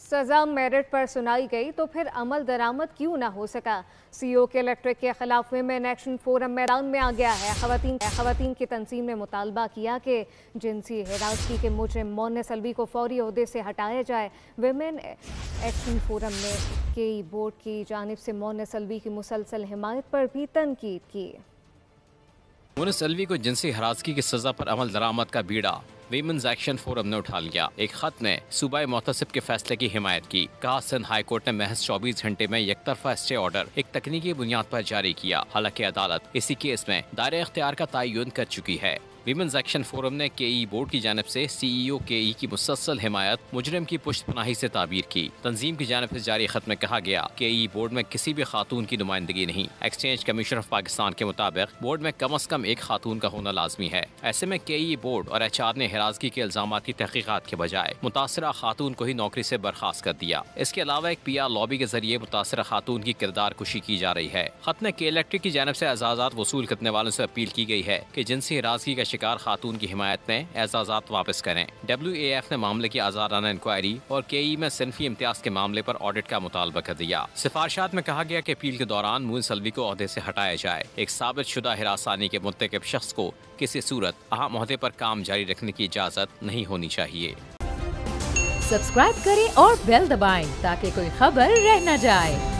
सजा मेरिट पर सुनाई गई तो फिर अमल दरामद क्यों ना हो सका। सीईओ के इलेक्ट्रिक के खिलाफ विमेन एक्शन फोरम मैदान में आ गया है। खवातीन की तंजीम ने मुतालबा किया कि जिनसी हिरासती के मुजरिम मोनिस अलवी को फौरी ओहदे से हटाया जाए। विमेन एक्शन फोरम ने केई बोर्ड की जानिब से मोनिस अलवी की मुसलसल हिमायत पर भी तनकीद की। मोनिस अलवी को जिनसी हरासगी की सजा पर अमल दरामद का बीड़ा वीमेंस एक्शन फोरम ने उठा लिया। एक खत ने सूबाई मोहतसिब के फैसले की हिमायत की। कहा सिंध हाई कोर्ट ने महज 24 घंटे में एक तरफा स्टे ऑर्डर एक तकनीकी बुनियाद पर जारी किया। हालांकि अदालत इसी केस में दायरे इख्तियार का तयन कर चुकी है। वीमेंस एक्शन फोरम ने केई बोर्ड की जानिब से सीईओ केई की मुसलसल हिमायत मुजरिम की पुश्तपनाही से ताबीर की। तंजीम की जानिब से जारी खत में कहा गया केई बोर्ड में किसी भी खातून की नुमाइंदगी नहीं। एक्सचेंज कमीशन ऑफ पाकिस्तान के मुताबिक बोर्ड में कम अज कम एक खातून का होना लाजमी है। ऐसे में केई बोर्ड और HR ने हिरासगी के इल्जामात की तहकीकात के बजाय मुतासरा खातून को ही नौकरी से बर्खास्त कर दिया। इसके अलावा एक PR लॉबी के जरिए मुतासरा खातून की किरदार कुशी की जा रही है। खत में के इलेक्ट्रिक की जानिब से एजाजात वसूल करने वालों से अपील की गई है कि जिनसी हिरासगी का शिकार खातून की हिमायत में एजाजात वापस करें। WAF ने मामले की आजादाना इंक्वायरी और केई में सिनफी इम्तियाज के मामले पर ऑडिट का मुतालबा कर दिया। सिफारिशात में कहा गया कि अपील के दौरान मोनिस अलवी को ओहदे से हटाया जाए। एक साबित शुदा हिरासानी के मुत्तकिब शख्स को किसी सूरत अहम ओहदे पर काम जारी रखने की इजाजत नहीं होनी चाहिए। सब्सक्राइब करें और बेल दबाएं ताकि कोई खबर रह न जाए।